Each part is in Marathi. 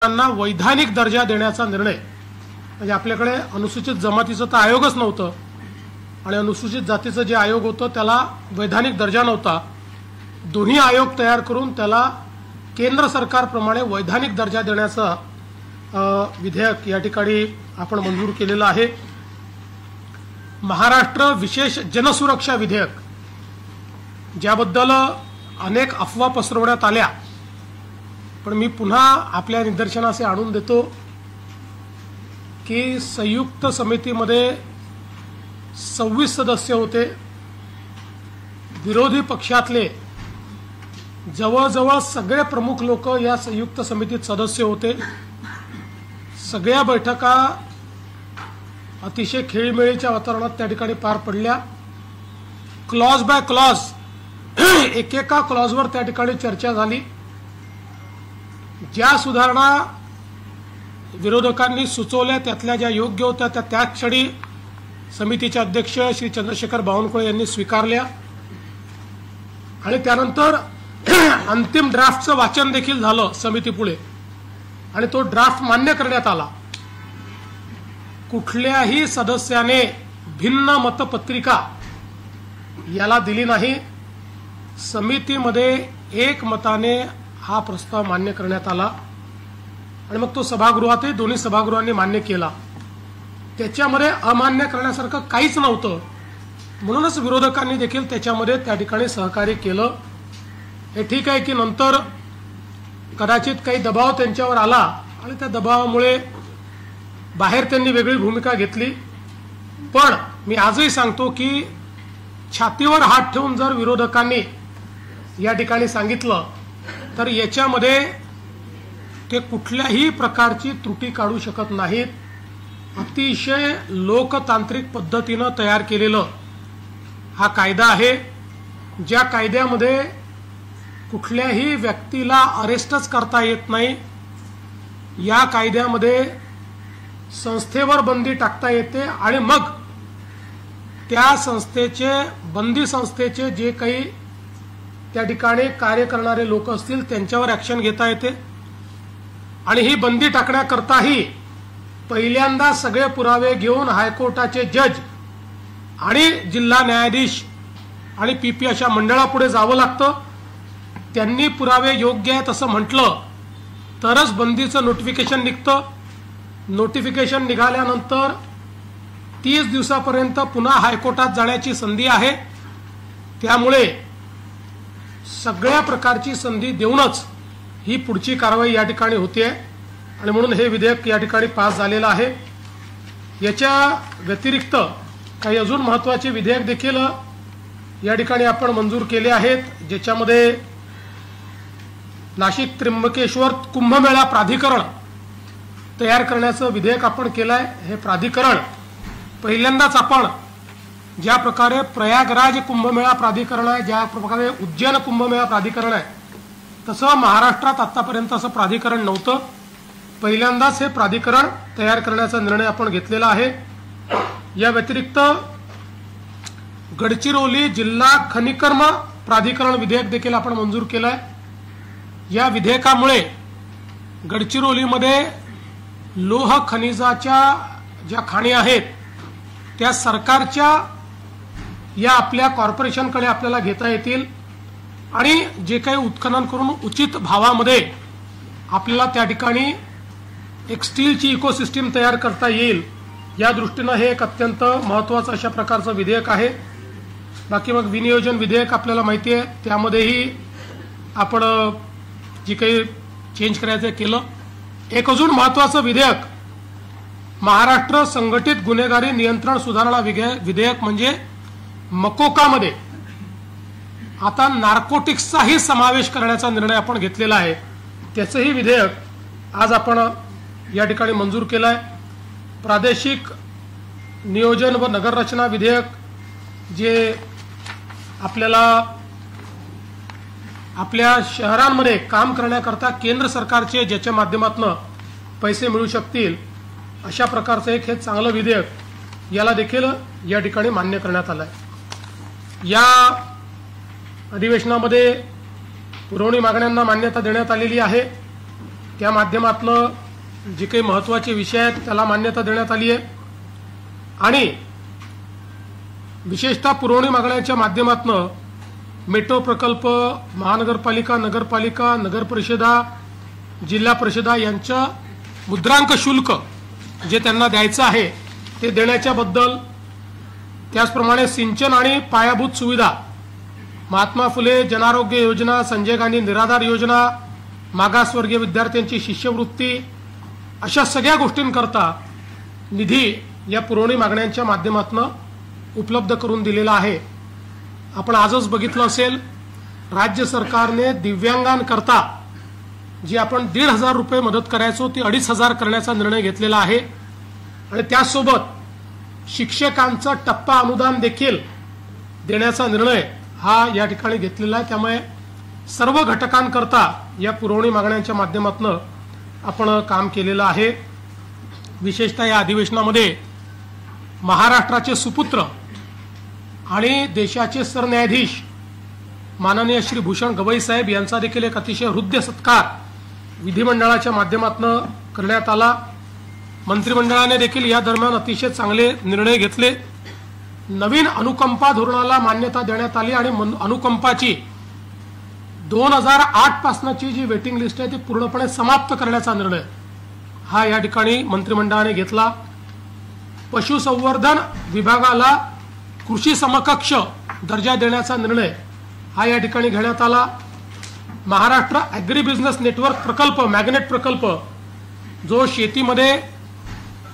विरोधकांना वैधानिक दर्जा देण्याचा निर्णय, म्हणजे आपल्याकडे अनुसूचित जमातीचं तर आयोगच नव्हतं आणि अनुसूचित जातीचं जे आयोग होतं त्याला वैधानिक दर्जा नव्हता, दोन्ही आयोग तयार करून त्याला केंद्र सरकारप्रमाणे वैधानिक दर्जा देण्याचं विधेयक या ठिकाणी आपण मंजूर केलेलं आहे। महाराष्ट्र विशेष जनसुरक्षा विधेयक, ज्याबद्दल अनेक अफवा पसरवण्यात आल्या, पण मी पुन्हा आपल्या निदर्शनास आणून देतो की संयुक्त समितीमध्ये 26 सदस्य होते। विरोधी पक्षातले जवळजवळ सगळे प्रमुख लोक या संयुक्त समितीत सदस्य होते। सगळ्या बैठका अतिशय खेळीमेळीच्या वातावरणात त्या ठिकाणी पार पडल्या। क्लॉज बाय क्लॉज एकेका क्लॉजवर त्या ठिकाणी चर्चा झाली। ज्या सुधारणा विरोधकांनी सुचवल्या त्यातल्या ज्या योग्य होत्या त्या क्षणी समितीचे अध्यक्ष श्री चंद्रशेखर बावनकुळे यांनी स्वीकारल्या आणि त्यानंतर अंतिम ड्राफ्टचं वाचन देखील झालं समितीपुढे आणि तो ड्राफ्ट मान्य करण्यात आला। कुठल्याही सदस्याने भिन्न मतपत्रिका याला दिली नाही। समितीमध्ये एकमताने हा प्रस्ताव मान्य करण्यात आला आणि मग तो सभागृहातही दोन्ही सभागृहांनी मान्य केला। त्याच्यामध्ये अमान्य करण्यासारखं काहीच नव्हतं, म्हणूनच विरोधकांनी देखील त्याच्यामध्ये त्या ठिकाणी सहकार्य केलं। हे ठीक आहे की नंतर कदाचित काही दबाव त्यांच्यावर आला आणि त्या दबावामुळे बाहेर त्यांनी वेगळी भूमिका घेतली, पण मी आजही सांगतो की छातीवर हात ठेवून जर विरोधकांनी या ठिकाणी सांगितलं तर याच्यामध्ये ते कुठल्याही प्रकारची त्रुटी काढू शकत नाहीत। अतिशय लोकतांत्रिक पद्धतीनं तयार केलेलं हा कायदा आहे, ज्या कायद्यामध्ये कुठल्याही व्यक्तीला अरेस्टच करता येत नाही। या कायद्यामध्ये संस्थेवर बंदी टाकता येते आणि मग त्या संस्थेचे बंदी संस्थेचे जे काही त्या ठिकाणी कार्य करणारे लोक असतील त्यांच्यावर ऍक्शन घेता येते आणि ही बंदी टाकण्याकरताही पहिल्यांदा सगळे पुरावे घेऊन हायकोर्टाचे जज आणि जिल्हा न्यायाधीश आणि पीपी अशा मंडळापुढे जावं लागतं। त्यांनी पुरावे योग्य आहेत असं म्हटलं तरच बंदीचं नोटिफिकेशन निघतं। नोटिफिकेशन निघाल्यानंतर 30 दिवसापर्यंत पुन्हा हायकोर्टात जाण्याची संधी आहे। त्यामुळे सगळ्या प्रकारची संधी देऊनच ही पुढची कारवाई या ठिकाणी होते आणि म्हणून हे विधेयक या ठिकाणी पास झालेलं आहे। याच्या व्यतिरिक्त काही अजून महत्त्वाचे विधेयक देखील या ठिकाणी आपण मंजूर केले आहेत, ज्याच्यामध्ये नाशिक त्र्यंबकेश्वर कुंभमेळा प्राधिकरण तयार करण्याचं विधेयक आपण केलं आहे। हे प्राधिकरण पहिल्यांदाच आपण ज्या प्रकारे प्रयागराज कुंभमेळा प्राधिकरण आहे, ज्या प्रकारे उज्जैन कुंभमेळा प्राधिकरण आहे, तसं महाराष्ट्रात आतापर्यंत असं प्राधिकरण नव्हतं। पहिल्यांदाच हे प्राधिकरण तयार करण्याचा निर्णय आपण घेतलेला आहे। या व्यतिरिक्त गडचिरोली जिल्हा खनिकर्म प्राधिकरण विधेयक देखील आपण मंजूर केलं आहे। या विधेयकामुळे गडचिरोलीमध्ये लोह खनिजाच्या ज्या खाणी आहेत त्या सरकारच्या या आपल्या कॉर्पोरेशनकडे आपल्याला घेता येतील आणि जे काही उत्खनन करून उचित भावामध्ये आपल्याला त्या ठिकाणी एक स्टीलची इकोसिस्टीम तयार करता येईल, या दृष्टीनं हे एक अत्यंत महत्त्वाचं अशा प्रकारचं विधेयक आहे। बाकी मग विनियोजन विधेयक आपल्याला माहिती आहे, त्यामध्येही आपण जी काही चेंज करायचं केलं। एक अजून महत्त्वाचं विधेयक महाराष्ट्र संघटित गुन्हेगारी नियंत्रण सुधारणा विधेयक म्हणजे मकोकामध्ये आता नार्कोटिक्सचाही समावेश करण्याचा निर्णय आपण घेतलेला आहे। त्याचंही विधेयक आज आपण या ठिकाणी मंजूर केलं आहे। प्रादेशिक नियोजन व नगररचना विधेयक जे आपल्याला आपल्या शहरांमध्ये काम करण्याकरता केंद्र सरकारचे ज्याच्या माध्यमातून पैसे मिळू शकतील अशा प्रकारचं एक हे चांगलं विधेयक याला देखील या ठिकाणी मान्य करण्यात आलं आहे। या अधिवेशनामध्ये पुरवणी मागण्यांना मान्यता देण्यात आलेली आहे त्या माध्यमातून जे काही महत्त्वाचे विषय आहेत त्याला मान्यता देण्यात आली आहे आणि विशेषतः पुरवणी मागण्यांच्या माध्यमातून मेट्रो प्रकल्प, महानगरपालिका, नगरपालिका, नगरपरिषदा, जिल्हा परिषदा यांचं मुद्रांक शुल्क जे त्यांना द्यायचं आहे ते देण्याच्या बद्दल, त्याचप्रमाणे सिंचन आणि पायाभूत सुविधा, महात्मा फुले जनआरोग्य योजना, संजय गांधी निराधार योजना, मागासवर्गीय विद्यार्थ्यांची शिष्यवृत्ती, अशा सगळ्या गोष्टींकरता निधी या पुरवणी मागण्यांच्या माध्यमातून उपलब्ध करून दिलेला आहे। आपण आजच बघितलं असेल, राज्य सरकारने दिव्यांगांकरता जी आपण 1,500 रुपये मदत करायचो ती 2,500 करण्याचा निर्णय घेतलेला आहे आणि त्यासोबत शिक्षकांचा टप्पा अनुदान देखील देण्याचा निर्णय हा या ठिकाणी घेतलेला आहे। त्यामुळे सर्व घटकांकरता या पुरवणी मागण्यांच्या माध्यमातून आपण काम केलेलं आहे। विशेषतः या अधिवेशनामध्ये महाराष्ट्राचे सुपुत्र आणि देशाचे सरन्यायाधीश माननीय श्री भूषण गवई साहेब यांचा देखील एक अतिशय हृदय सत्कार विधिमंडळाच्या माध्यमातून करण्यात आला। मंत्रिमंडळाने देखील या दरम्यान अतिशय चांगले निर्णय घेतले। नवीन अनुकंपा धोरणाला मान्यता देण्यात आली आणि अनुकंपाची 2008 पासूनची जी वेटिंग लिस्ट आहे ती पूर्णपणे समाप्त करण्याचा निर्णय हा या ठिकाणी मंत्रिमंडळाने घेतला। पशुसंवर्धन विभागाला कृषी समकक्ष दर्जा देण्याचा निर्णय हा या ठिकाणी घेण्यात आला। महाराष्ट्र ॲग्री बिझनेस नेटवर्क प्रकल्प, मॅग्नेट प्रकल्प, जो शेतीमध्ये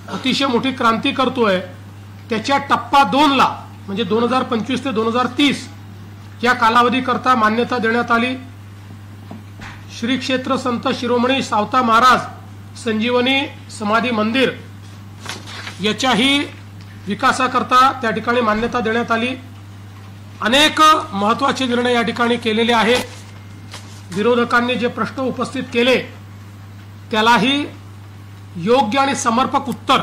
अतिशय मोठी क्रांती करतोय, त्याच्या टप्पा 2 ला म्हणजे 2025 ते 2030 या कालावधीकरता मान्यता देण्यात आली। श्री क्षेत्र संत शिरोमणी सावता महाराज संजीवनी समाधी मंदिर याच्याही विकासाकरता त्या ठिकाणी मान्यता देण्यात आली। अनेक महत्त्वाचे निर्णय या ठिकाणी केलेले आहेत। विरोधकांनी जे प्रश्न उपस्थित केले त्यालाही योग्य आणि समर्पक उत्तर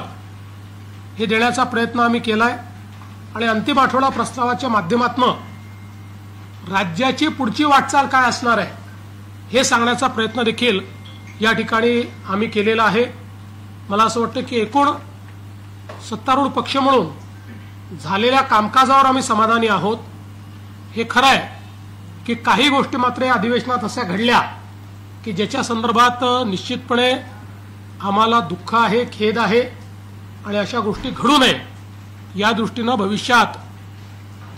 हे देण्याचा प्रयत्न आम्ही केलाय आणि अंतिम आठवडा प्रस्तावाच्या माध्यमातून राज्याची पुढची वाटचाल काय असणार आहे हे सांगण्याचा प्रयत्न देखील या ठिकाणी आम्ही केलेला आहे। मला असं वाटतं की एकूण सत्तारूढ पक्ष म्हणून झालेल्या कामकाजावर आम्ही समाधानी आहोत। हे खरं आहे की काही गोष्टी मात्र या अधिवेशनात अशा घडल्या की ज्याच्या संदर्भात निश्चितपणे आम्हाला दुःख आहे, खेद आहे आणि अशा गोष्टी घडू नये या दृष्टीनं भविष्यात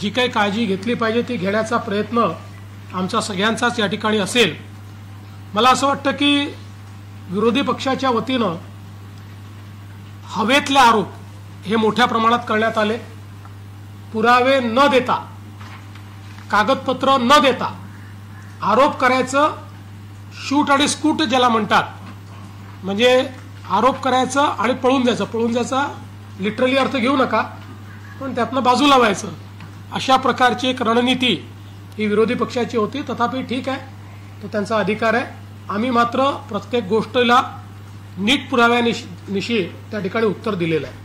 जी काही काळजी घेतली पाहिजे ती घेण्याचा प्रयत्न आमचा सगळ्यांचाच या ठिकाणी असेल। मला असं वाटतं की विरोधी पक्षाच्या वतीनं हवेतले आरोप हे मोठ्या प्रमाणात करण्यात आले। पुरावे न देता, कागदपत्र न देता आरोप करायचं, शूट आणि स्कूट ज्याला म्हणतात, म्हणजे आरोप करायचं आणि पळून जायचं। पळून जायचा लिटरली अर्थ घेऊ नका, पण त्यातनं बाजूला व्हायचं, अशा प्रकारची एक रणनीती ही विरोधी पक्षाची होती। तथापि ठीक आहे, तो त्यांचा अधिकार आहे। आम्ही मात्र प्रत्येक गोष्टीला नीट पुराव्यानिशी त्या ठिकाणी उत्तर दिलेलं आहे।